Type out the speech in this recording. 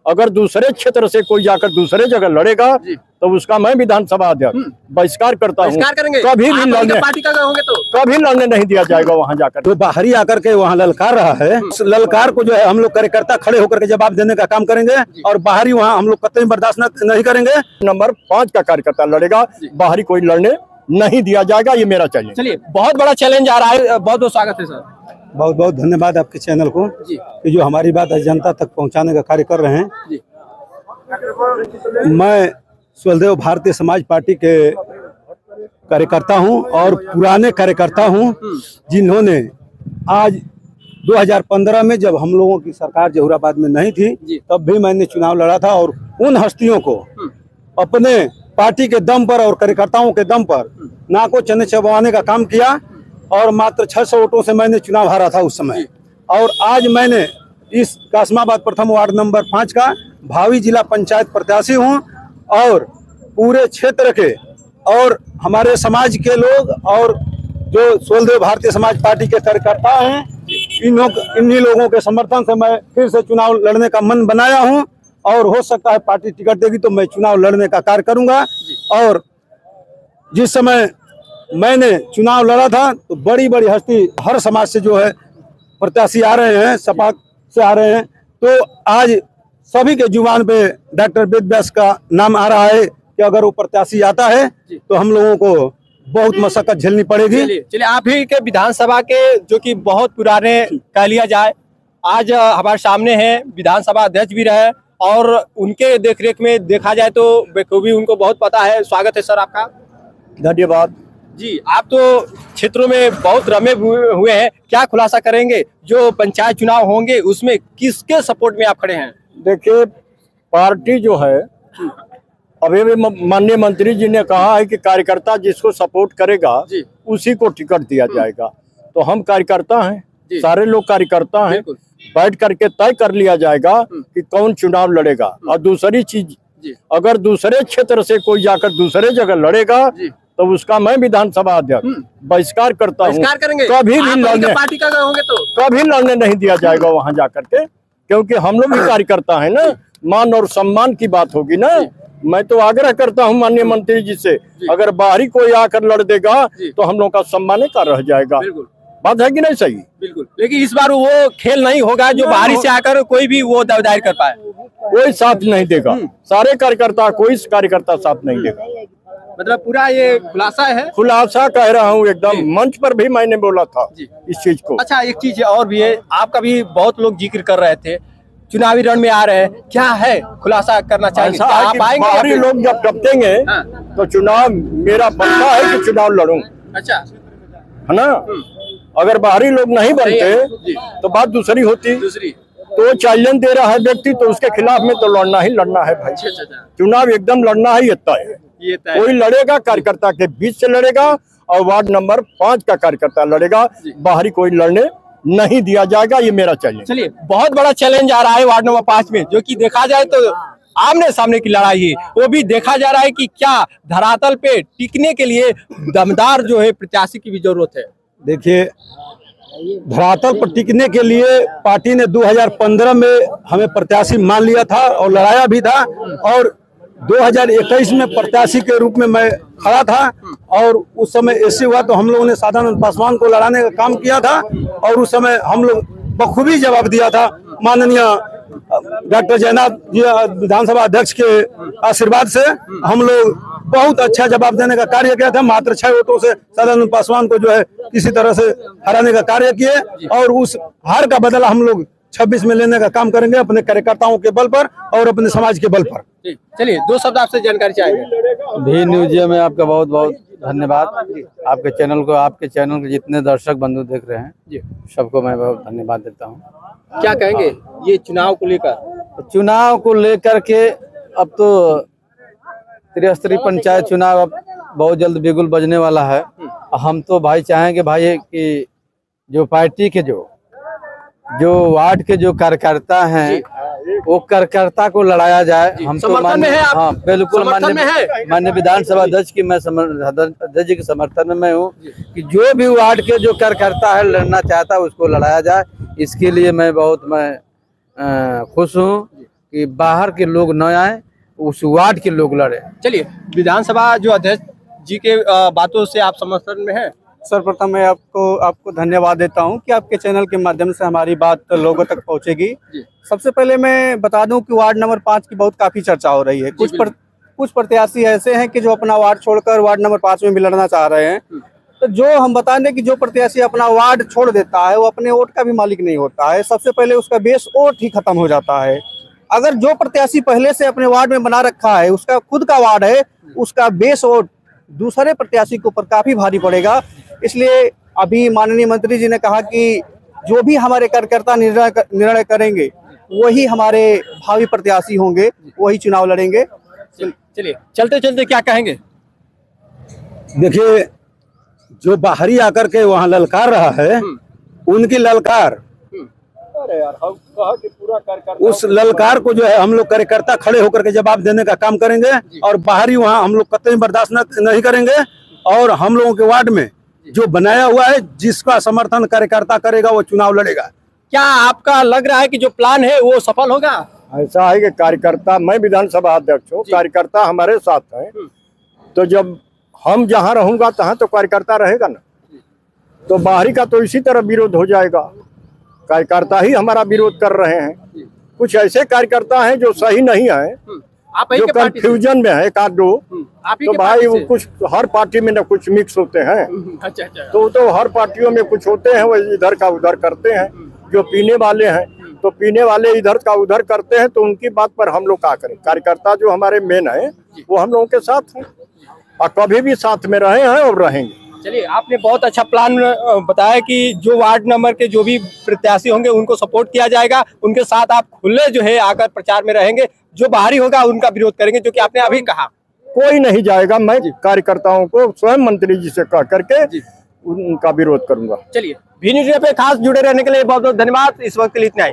अगर दूसरे क्षेत्र से कोई जाकर दूसरे जगह लड़ेगा तो उसका मैं विधानसभा अध्यक्ष बहिष्कार करता हूँ। कभी भी लड़ने पार्टी का होंगे तो कभी लड़ने नहीं दिया जाएगा वहाँ जाकर। तो बाहरी आकर के वहाँ ललकार रहा है, उस ललकार को जो है हम लोग कार्यकर्ता खड़े होकर के जवाब देने का काम करेंगे और बाहरी वहाँ हम लोग कतई बर्दाश्त नहीं करेंगे। नंबर 5 का कार्यकर्ता लड़ेगा, बाहरी कोई लड़ने नहीं दिया जाएगा, ये मेरा चैलेंज। चलिए, बहुत बड़ा चैलेंज आ रहा है, बहुत बहुत स्वागत है सर। बहुत बहुत धन्यवाद आपके चैनल को कि जो हमारी बात जनता तक पहुंचाने का कार्य कर रहे हैं। मैं सुलदेव भारतीय समाज पार्टी के कार्यकर्ता हूं और पुराने कार्यकर्ता हूं, जिन्होंने आज 2015 में जब हम लोगों की सरकार जहुराबाद में नहीं थी तब भी मैंने चुनाव लड़ा था और उन हस्तियों को अपने पार्टी के दम पर और कार्यकर्ताओं के दम पर नाको चने चबवाने का काम किया और मात्र 600 वोटों से मैंने चुनाव हारा था उस समय। और आज मैंने इस कासमाबाद प्रथम वार्ड नंबर 5 का भावी जिला पंचायत प्रत्याशी हूं और पूरे क्षेत्र के और हमारे समाज के लोग और जो सुलदेव भारतीय समाज पार्टी के कार्यकर्ता हैं, इन्हीं लोगों के समर्थन से मैं फिर से चुनाव लड़ने का मन बनाया हूं और हो सकता है पार्टी टिकट देगी तो मैं चुनाव लड़ने का कार्य करूंगा। और जिस समय मैंने चुनाव लड़ा था तो बड़ी बड़ी हस्ती हर समाज से जो है प्रत्याशी आ रहे हैं, सपा से आ रहे हैं, तो आज सभी के जुबान पे डॉक्टर वेद व्यास का नाम आ रहा है कि अगर वो प्रत्याशी आता है तो हम लोगों को बहुत मशक्कत झेलनी पड़ेगी। चलिए, आप ही के विधानसभा के जो कि बहुत पुराने कह लिया जाए, आज हमारे सामने हैं, विधानसभा अध्यक्ष भी रहे और उनके देखरेख में देखा जाए तो बखूबी उनको बहुत पता है। स्वागत है सर आपका। धन्यवाद जी। आप तो क्षेत्रों में बहुत रमे हुए हैं, क्या खुलासा करेंगे जो पंचायत चुनाव होंगे उसमें किसके सपोर्ट में आप खड़े हैं? देखिए, पार्टी जो है अभी भी माननीय मंत्री जी ने कहा है कि कार्यकर्ता जिसको सपोर्ट करेगा उसी को टिकट दिया जाएगा। तो हम कार्यकर्ता हैं, सारे लोग कार्यकर्ता हैं, बैठ करके तय कर लिया जाएगा कि कौन चुनाव लड़ेगा। और दूसरी चीज, अगर दूसरे क्षेत्र से कोई जाकर दूसरे जगह लड़ेगा तो उसका मैं विधानसभा अध्यक्ष बहिष्कार करता हूँ। कभी भी लड़ने पार्टी का होंगे तो कभी लड़ने नहीं दिया जाएगा वहाँ जाकर के, क्योंकि हम लोग भी कार्यकर्ता है ना, मान और सम्मान की बात होगी ना। मैं तो आग्रह करता हूं माननीय मंत्री जी से, अगर बाहरी कोई आकर लड़ देगा तो हम लोग का सम्मान का रह जाएगा। बात है कि नहीं? सही। बिल्कुल, लेकिन इस बार वो खेल नहीं होगा जो बाहरी से आकर कोई भी वो दावेदारी कर पाए। कोई साथ नहीं देगा, सारे कार्यकर्ता, कोई कार्यकर्ता साथ नहीं देगा। मतलब पूरा ये खुलासा है? खुलासा कह रहा हूँ, एकदम मंच पर भी मैंने बोला था इस चीज को। अच्छा, एक चीज और भी है, आपका भी बहुत लोग जिक्र कर रहे थे, चुनावी रण में आ रहे हैं, क्या है खुलासा करना चाहिए? आप आएंगे? बाहरी लोग जब टपकेंगे तो चुनाव मेरा बनता है कि चुनाव लड़ूं। अच्छा, है ना? अगर बाहरी लोग नहीं बनते तो बात दूसरी होती। तो चैलेंज दे रहा है व्यक्ति तो उसके खिलाफ में तो लड़ना ही लड़ना है भाई। चुनाव एकदम लड़ना ही तय है। कोई लड़ेगा कार्यकर्ता के बीच से लड़ेगा और वार्ड नंबर 5 का कार्यकर्ता लड़ेगा, बाहरी कोई लड़ने नहीं दिया जाएगा, ये मेरा चैलेंज। चलिए, बहुत बड़ा चैलेंज आ रहा है वार्ड नंबर 5 में, जो कि देखा जाए तो आमने सामने की लड़ाई है। वो भी देखा जा रहा है कि क्या धरातल पे टिकने के लिए दमदार जो है प्रत्याशी की भी जरूरत है। देखिए, धरातल पर टिकने के लिए पार्टी ने 2015 में हमें प्रत्याशी मान लिया था और लड़ाया भी था और 2021 में प्रत्याशी के रूप में मैं खड़ा था और उस समय ऐसे हुआ तो हम लोगों ने सदानंद पासवान को लड़ाने का काम किया था और उस समय हम लोग बखूबी जवाब दिया था। माननीय डॉक्टर जयनाथ जी विधानसभा अध्यक्ष के आशीर्वाद से हम लोग बहुत अच्छा जवाब देने का कार्य किया था। मात्र 6 वोटों से सदानंद पासवान को जो है किसी तरह से हराने का कार्य किए और उस हार का बदला हम लोग 26 में लेने का काम करेंगे अपने कार्यकर्ताओं के बल पर और अपने समाज के बल पर। चलिए, 2 शब्द आपसे जानकारी चाहिए। भी न्यूज में आपका बहुत बहुत धन्यवाद। आपके चैनल के जितने दर्शक बंधु देख रहे हैं सबको मैं बहुत धन्यवाद देता हूँ। क्या कहेंगे ये चुनाव को लेकर? चुनाव को लेकर के अब तो त्रिस्तरीय पंचायत चुनाव अब बहुत जल्द बिगुल बजने वाला है। हम तो भाई चाहेंगे भाई कि जो पार्टी के जो वार्ड के जो कार्यकर्ता हैं वो कार्यकर्ता को लड़ाया जाए। हम तो हाँ बिल्कुल माननीय विधानसभा अध्यक्ष की मैं अध्यक्ष जी के समर्थन में मैं हूँ कि जो भी वार्ड के जो कार्यकर्ता है लड़ना चाहता है उसको लड़ाया जाए। इसके लिए मैं बहुत खुश हूँ कि बाहर के लोग न आए, उस वार्ड के लोग लड़े। चलिए, विधानसभा जो अध्यक्ष जी के बातों से आप समर्थन में हैं? सर्वप्रथम मैं आपको धन्यवाद देता हूं कि आपके चैनल के माध्यम से हमारी बात लोगों तक पहुंचेगी। सबसे पहले मैं बता दूं कि वार्ड नंबर 5 की बहुत काफी चर्चा हो रही है। कुछ प्रत्याशी ऐसे हैं कि जो अपना वार्ड छोड़कर वार्ड नंबर 5 में भी लड़ना चाह रहे हैं। तो जो हम बता दें कि जो प्रत्याशी अपना वार्ड छोड़ देता है वो अपने वोट का भी मालिक नहीं होता है। सबसे पहले उसका बेस वोट ही खत्म हो जाता है। अगर जो प्रत्याशी पहले से अपने वार्ड में बना रखा है, उसका खुद का वार्ड है, उसका बेस वोट दूसरे प्रत्याशी के ऊपर काफी भारी पड़ेगा। इसलिए अभी माननीय मंत्री जी ने कहा कि जो भी हमारे कार्यकर्ता निर्णय करेंगे वही हमारे भावी प्रत्याशी होंगे, वही चुनाव लड़ेंगे। चलिए, चलते चलते क्या कहेंगे? देखिए, जो बाहरी आकर के वहाँ ललकार रहा है, उनकी ललकार, उस ललकार को जो है हम लोग कार्यकर्ता खड़े होकर के जवाब देने का काम करेंगे। और बाहरी वहाँ हम लोग कतई बर्दाश्त नहीं करेंगे। और हम लोगों के वार्ड में जो बनाया हुआ है, जिसका समर्थन कार्यकर्ता करेगा वो चुनाव लड़ेगा। क्या आपका लग रहा है कि जो प्लान है वो सफल होगा? ऐसा है कि कार्यकर्ता, मैं विधानसभा अध्यक्ष हूँ, कार्यकर्ता हमारे साथ है। तो जब हम जहाँ रहूंगा तहाँ तो कार्यकर्ता रहेगा ना। तो बाहरी का तो इसी तरह विरोध हो जाएगा। कार्यकर्ता ही हमारा विरोध कर रहे हैं। कुछ ऐसे कार्यकर्ता हैं जो सही नहीं है, जो कंफ्यूजन में है, एक आध दो। तो भाई वो कुछ हर पार्टी में ना कुछ मिक्स होते हैं। अच्छा। तो हर पार्टियों में कुछ होते हैं, वो इधर का उधर करते हैं। जो पीने वाले हैं तो पीने वाले इधर का उधर करते हैं। तो उनकी बात पर हम लोग क्या करें? कार्यकर्ता जो हमारे मेन है वो हम लोगों के साथ हैं और कभी भी साथ में रहे हैं और रहेंगे। चलिए, आपने बहुत अच्छा प्लान बताया कि जो वार्ड नंबर के जो भी प्रत्याशी होंगे उनको सपोर्ट किया जाएगा, उनके साथ आप खुले जो है आकर प्रचार में रहेंगे। जो बाहरी होगा उनका विरोध करेंगे, जो कि आपने अभी कहा। कोई नहीं जाएगा, मैं कार्यकर्ताओं को स्वयं मंत्री जी से कह करके उनका विरोध करूंगा। चलिए, भी न्यूज़ पे खास जुड़े रहने के लिए बहुत बहुत धन्यवाद। इस वक्त के लिए इतना ही।